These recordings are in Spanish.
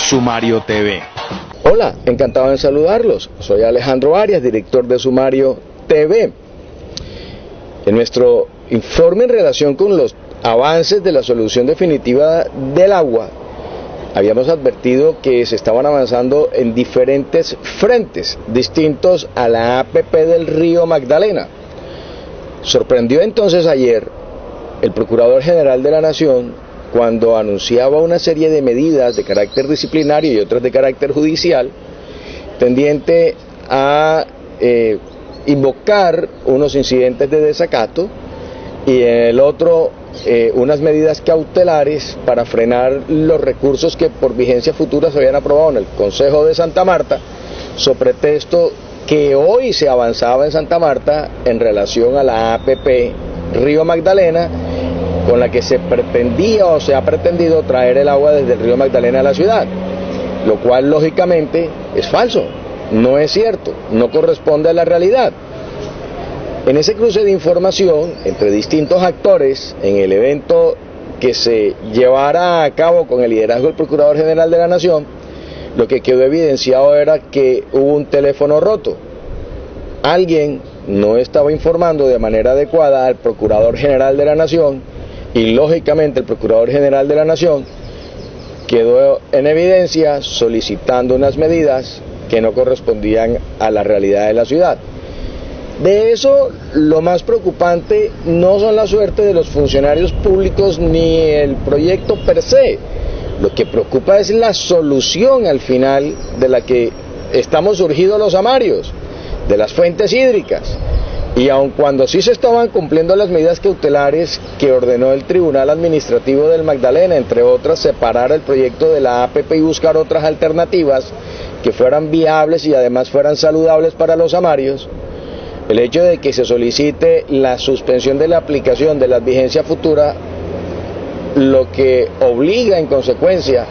Sumario TV. Hola, encantado en saludarlos. Soy Alejandro Arias, director de Sumario TV. En nuestro informe en relación con los avances de la solución definitiva del agua, habíamos advertido que se estaban avanzando en diferentes frentes distintos a la APP del Río Magdalena. Sorprendió entonces ayer el Procurador General de la Nación cuando anunciaba una serie de medidas de carácter disciplinario y otras de carácter judicial tendiente a invocar unos incidentes de desacato y en el otro unas medidas cautelares para frenar los recursos que por vigencia futura se habían aprobado en el Consejo de Santa Marta, sobre pretexto que hoy se avanzaba en Santa Marta en relación a la APP Río Magdalena, con la que se pretendía o se ha pretendido traer el agua desde el Río Magdalena a la ciudad, lo cual lógicamente es falso, no es cierto, no corresponde a la realidad. En ese cruce de información entre distintos actores en el evento que se llevará a cabo con el liderazgo del Procurador General de la Nación, lo que quedó evidenciado era que hubo un teléfono roto. Alguien no estaba informando de manera adecuada al Procurador General de la Nación y lógicamente el Procurador General de la Nación quedó en evidencia solicitando unas medidas que no correspondían a la realidad de la ciudad. De eso, lo más preocupante no son la suerte de los funcionarios públicos ni el proyecto per se. Lo que preocupa es la solución al final de la que estamos surgidos los amarios, de las fuentes hídricas. Y aun cuando sí se estaban cumpliendo las medidas cautelares que ordenó el Tribunal Administrativo del Magdalena, entre otras, separar el proyecto de la APP y buscar otras alternativas que fueran viables y además fueran saludables para los amarios, el hecho de que se solicite la suspensión de la aplicación de la vigencia futura, lo que obliga en consecuencia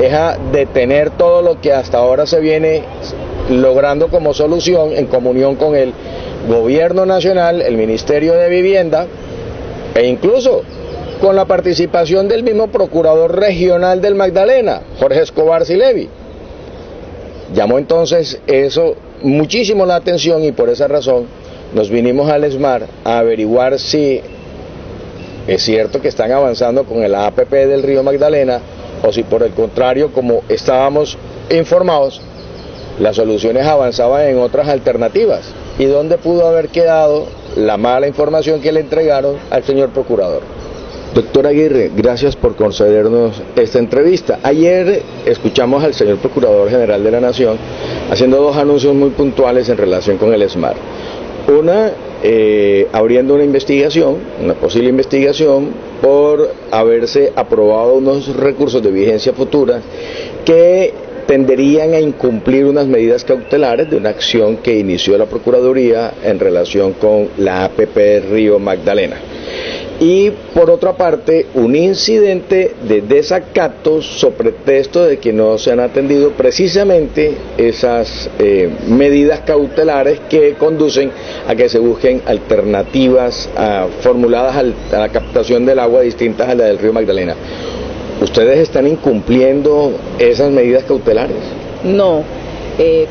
es a detener todo lo que hasta ahora se viene logrando como solución en comunión con el Gobierno Nacional, el Ministerio de Vivienda e incluso con la participación del mismo Procurador Regional del Magdalena, Jorge Escobar Silevi. Llamó entonces eso muchísimo la atención y por esa razón nos vinimos al ESMAD a averiguar si es cierto que están avanzando con el APP del Río Magdalena o si por el contrario, como estábamos informados, las soluciones avanzaban en otras alternativas y dónde pudo haber quedado la mala información que le entregaron al señor Procurador. Doctor Aguirre, gracias por concedernos esta entrevista. Ayer escuchamos al señor Procurador General de la Nación haciendo dos anuncios muy puntuales en relación con el ESMAD. Una, abriendo una investigación, una posible investigación por haberse aprobado unos recursos de vigencia futura que tenderían a incumplir unas medidas cautelares de una acción que inició la Procuraduría en relación con la APP Río Magdalena. Y por otra parte, un incidente de desacato sobre pretexto de que no se han atendido precisamente esas medidas cautelares que conducen a que se busquen alternativas formuladas a la captación del agua distintas a la del Río Magdalena. ¿Ustedes están incumpliendo esas medidas cautelares? No.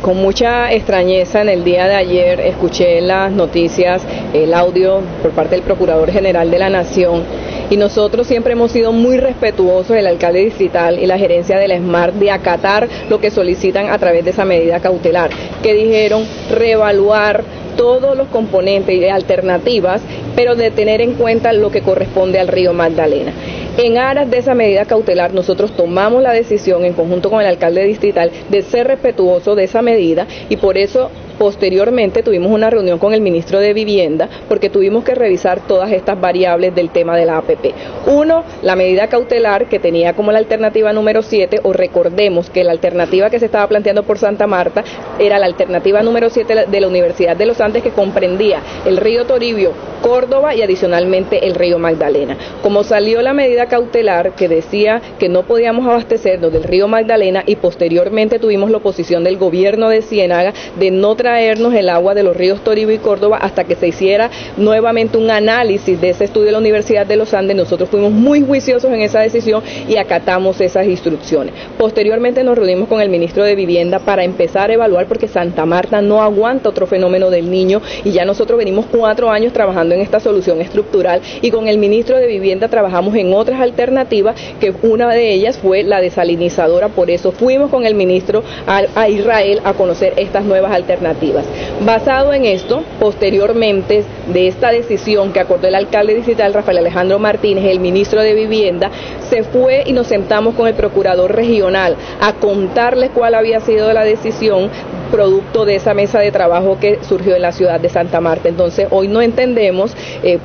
Con mucha extrañeza en el día de ayer escuché en las noticias el audio por parte del Procurador General de la Nación y nosotros siempre hemos sido muy respetuosos, el alcalde distrital y la gerencia del ESMAD, de acatar lo que solicitan a través de esa medida cautelar, que dijeron reevaluar todos los componentes y alternativas, pero de tener en cuenta lo que corresponde al Río Magdalena. En aras de esa medida cautelar, nosotros tomamos la decisión en conjunto con el alcalde distrital de ser respetuoso de esa medida y por eso posteriormente tuvimos una reunión con el ministro de Vivienda porque tuvimos que revisar todas estas variables del tema de la APP. Uno, la medida cautelar que tenía como la alternativa número 7, o recordemos que la alternativa que se estaba planteando por Santa Marta era la alternativa número 7 de la Universidad de los Andes, que comprendía el río Toribio, Córdoba y adicionalmente el río Magdalena. Como salió la medida cautelar que decía que no podíamos abastecernos del río Magdalena y posteriormente tuvimos la oposición del gobierno de Ciénaga de no tratar extraernos el agua de los ríos Toribio y Córdoba hasta que se hiciera nuevamente un análisis de ese estudio de la Universidad de los Andes. Nosotros fuimos muy juiciosos en esa decisión y acatamos esas instrucciones. Posteriormente nos reunimos con el ministro de Vivienda para empezar a evaluar, porque Santa Marta no aguanta otro fenómeno del Niño, y ya nosotros venimos 4 años trabajando en esta solución estructural, y con el ministro de Vivienda trabajamos en otras alternativas, que una de ellas fue la desalinizadora. Por eso fuimos con el ministro a Israel a conocer estas nuevas alternativas. Basado en esto, posteriormente de esta decisión que acordó el alcalde distrital Rafael Alejandro Martínez, el ministro de Vivienda, se fue y nos sentamos con el procurador regional a contarles cuál había sido la decisión producto de esa mesa de trabajo que surgió en la ciudad de Santa Marta. Entonces, hoy no entendemos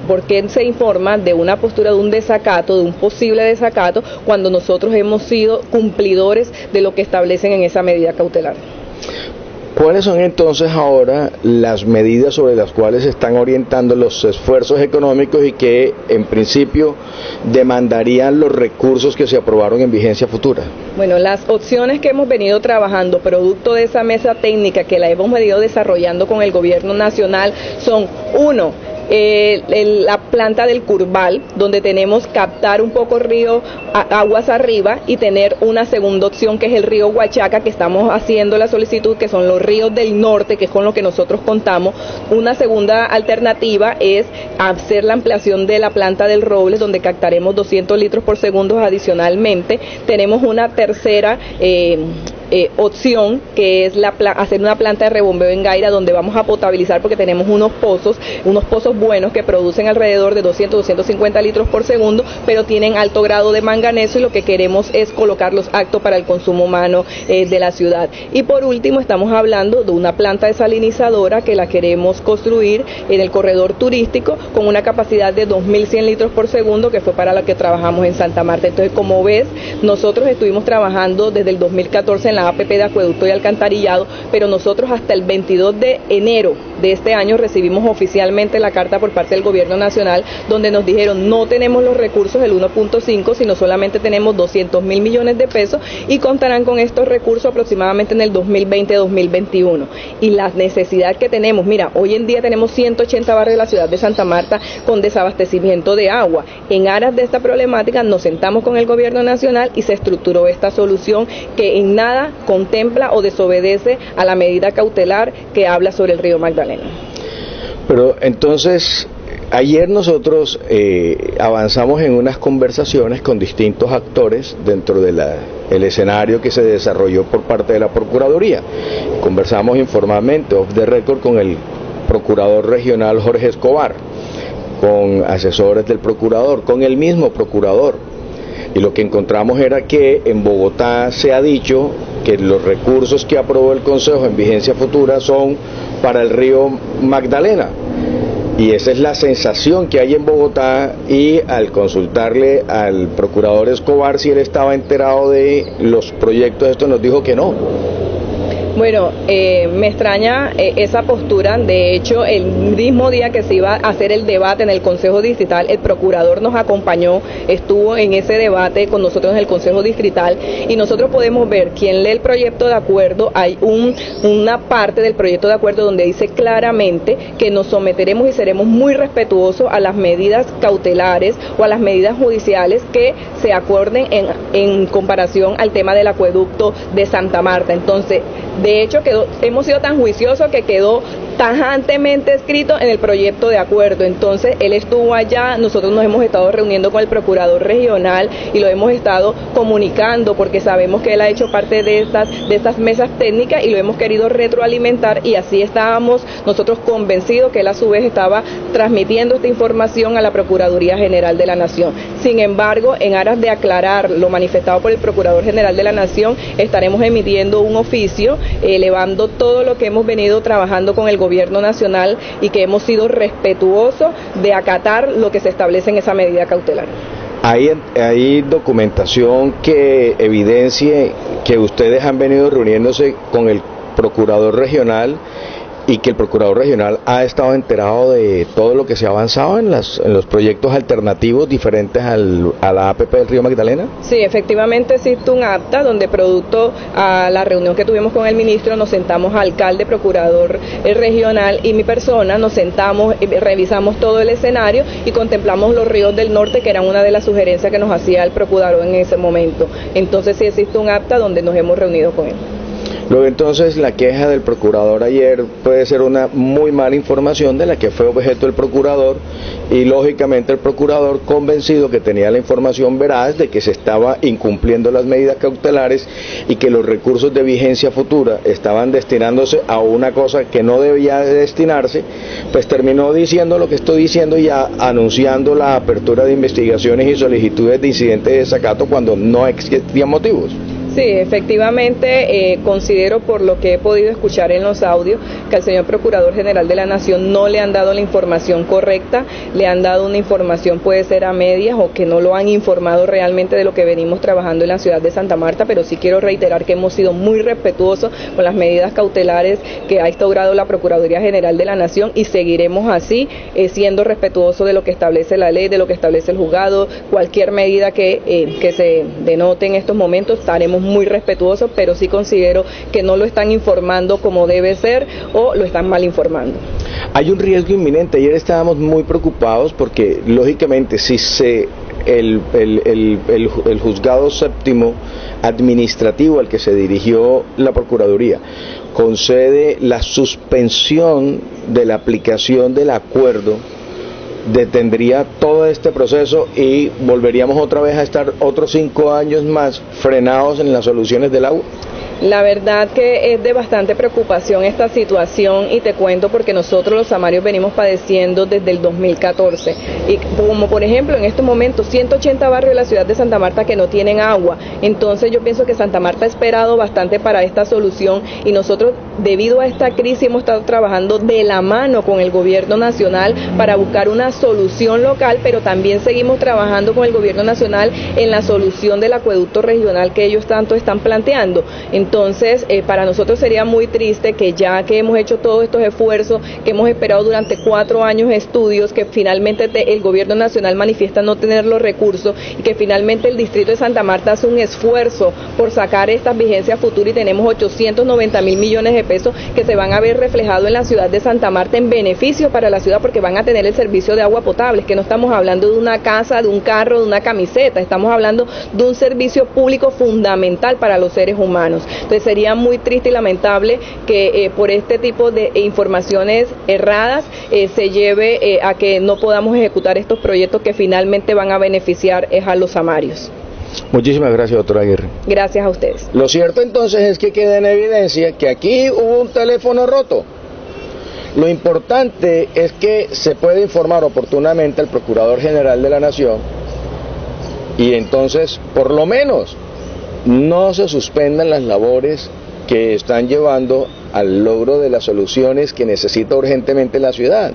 por qué se informa de una postura de un desacato, de un posible desacato, cuando nosotros hemos sido cumplidores de lo que establecen en esa medida cautelar. ¿Cuáles son entonces ahora las medidas sobre las cuales se están orientando los esfuerzos económicos y que en principio demandarían los recursos que se aprobaron en vigencia futura? Bueno, las opciones que hemos venido trabajando, producto de esa mesa técnica que la hemos venido desarrollando con el gobierno nacional, son: 1, la planta del Curval, donde tenemos captar un poco río aguas arriba y tener una segunda opción, que es el río Huachaca, que estamos haciendo la solicitud, que son los ríos del norte, que es con lo que nosotros contamos. Una segunda alternativa es hacer la ampliación de la planta del Robles, donde captaremos 200 litros por segundo adicionalmente. Tenemos una tercera opción, que es hacer una planta de rebombeo en Gaira, donde vamos a potabilizar, porque tenemos unos pozos buenos que producen alrededor de 200-250 litros por segundo, pero tienen alto grado de manganeso, y lo que queremos es colocarlos aptos para el consumo humano de la ciudad. Y por último, estamos hablando de una planta desalinizadora que la queremos construir en el corredor turístico con una capacidad de 2.100 litros por segundo, que fue para la que trabajamos en Santa Marta. Entonces, como ves, nosotros estuvimos trabajando desde el 2014 en la APP de acueducto y alcantarillado, pero nosotros hasta el 22 de enero de este año recibimos oficialmente la carta por parte del gobierno nacional, donde nos dijeron: no tenemos los recursos del 1.5, sino solamente tenemos 200.000 millones de pesos, y contarán con estos recursos aproximadamente en el 2020-2021. Y la necesidad que tenemos, mira, hoy en día tenemos 180 barrios de la ciudad de Santa Marta con desabastecimiento de agua. En aras de esta problemática nos sentamos con el gobierno nacional y se estructuró esta solución, que en nada contempla o desobedece a la medida cautelar que habla sobre el río Magdalena. Pero entonces, ayer nosotros avanzamos en unas conversaciones con distintos actores dentro de el escenario que se desarrolló por parte de la Procuraduría. Conversamos informalmente, off the record, con el Procurador Regional Jorge Escobar, con asesores del Procurador, con el mismo Procurador. Y lo que encontramos era que en Bogotá se ha dicho que los recursos que aprobó el Consejo en vigencia futura son para el río Magdalena. Y esa es la sensación que hay en Bogotá, y al consultarle al procurador Escobar si él estaba enterado de los proyectos, esto nos dijo que no. Bueno, me extraña esa postura. De hecho, el mismo día que se iba a hacer el debate en el Consejo Distrital, el procurador nos acompañó, estuvo en ese debate con nosotros en el Consejo Distrital, y nosotros podemos ver, quien lee el proyecto de acuerdo, hay una parte del proyecto de acuerdo donde dice claramente que nos someteremos y seremos muy respetuosos a las medidas cautelares o a las medidas judiciales que se acuerden en comparación al tema del acueducto de Santa Marta. Entonces, de hecho, hemos sido tan juiciosos que quedó tajantemente escrito en el proyecto de acuerdo. Entonces, él estuvo allá, nosotros nos hemos estado reuniendo con el procurador regional y lo hemos estado comunicando, porque sabemos que él ha hecho parte de estas mesas técnicas y lo hemos querido retroalimentar, y así estábamos nosotros convencidos que él a su vez estaba transmitiendo esta información a la Procuraduría General de la Nación. Sin embargo, en aras de aclarar lo manifestado por el Procurador General de la Nación, estaremos emitiendo un oficio elevando todo lo que hemos venido trabajando con el gobierno nacional y que hemos sido respetuosos de acatar lo que se establece en esa medida cautelar. ¿Hay documentación que evidencie que ustedes han venido reuniéndose con el procurador regional y que el Procurador Regional ha estado enterado de todo lo que se ha avanzado en los proyectos alternativos diferentes a la APP del Río Magdalena. Sí, efectivamente existe un acta donde producto a la reunión que tuvimos con el ministro nos sentamos alcalde, procurador regional y mi persona, nos sentamos, revisamos todo el escenario y contemplamos los ríos del norte, que eran una de las sugerencias que nos hacía el procurador en ese momento. Entonces sí existe un acta donde nos hemos reunido con él. Luego entonces la queja del procurador ayer puede ser una muy mala información de la que fue objeto el procurador, y lógicamente el procurador, convencido que tenía la información veraz de que se estaba incumpliendo las medidas cautelares y que los recursos de vigencia futura estaban destinándose a una cosa que no debía destinarse, pues terminó diciendo lo que estoy diciendo, ya anunciando la apertura de investigaciones y solicitudes de incidentes de desacato cuando no existían motivos. Sí, efectivamente, considero por lo que he podido escuchar en los audios que al señor Procurador General de la Nación no le han dado la información correcta, le han dado una información puede ser a medias o que no lo han informado realmente de lo que venimos trabajando en la ciudad de Santa Marta, pero sí quiero reiterar que hemos sido muy respetuosos con las medidas cautelares que ha instaurado la Procuraduría General de la Nación y seguiremos así, siendo respetuosos de lo que establece la ley, de lo que establece el juzgado, cualquier medida que se denote en estos momentos, estaremos muy respetuosos, pero sí considero que no lo están informando como debe ser o lo están mal informando. Hay un riesgo inminente. Ayer estábamos muy preocupados porque lógicamente si el juzgado séptimo administrativo al que se dirigió la Procuraduría concede la suspensión de la aplicación del acuerdo, detendría todo este proceso y volveríamos otra vez a estar otros 5 años más frenados en las soluciones del agua. La verdad que es de bastante preocupación esta situación y te cuento porque nosotros los samarios venimos padeciendo desde el 2014 y como por ejemplo en estos momentos 180 barrios de la ciudad de Santa Marta que no tienen agua, entonces yo pienso que Santa Marta ha esperado bastante para esta solución y nosotros debido a esta crisis hemos estado trabajando de la mano con el gobierno nacional para buscar una solución local, pero también seguimos trabajando con el gobierno nacional en la solución del acueducto regional que ellos tanto están planteando. Entonces, para nosotros sería muy triste que ya que hemos hecho todos estos esfuerzos, que hemos esperado durante 4 años estudios, que finalmente el gobierno nacional manifiesta no tener los recursos y que finalmente el distrito de Santa Marta hace un esfuerzo por sacar estas vigencias futuras y tenemos 890.000 millones de pesos que se van a ver reflejados en la ciudad de Santa Marta en beneficio para la ciudad porque van a tener el servicio de agua potable, es que no estamos hablando de una casa, de un carro, de una camiseta, estamos hablando de un servicio público fundamental para los seres humanos. Entonces sería muy triste y lamentable que por este tipo de informaciones erradas se lleve a que no podamos ejecutar estos proyectos que finalmente van a beneficiar a los samarios. Muchísimas gracias, doctora Aguirre. Gracias a ustedes. Lo cierto entonces es que queda en evidencia que aquí hubo un teléfono roto. Lo importante es que se puede informar oportunamente al Procurador General de la Nación y entonces, por lo menos, no se suspendan las labores que están llevando al logro de las soluciones que necesita urgentemente la ciudad.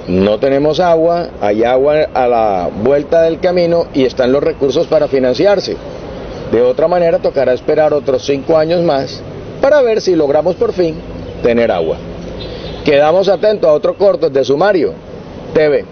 No tenemos agua, hay agua a la vuelta del camino y están los recursos para financiarse. De otra manera tocará esperar otros 5 años más para ver si logramos por fin tener agua. Quedamos atentos a otro corto de Sumario TV.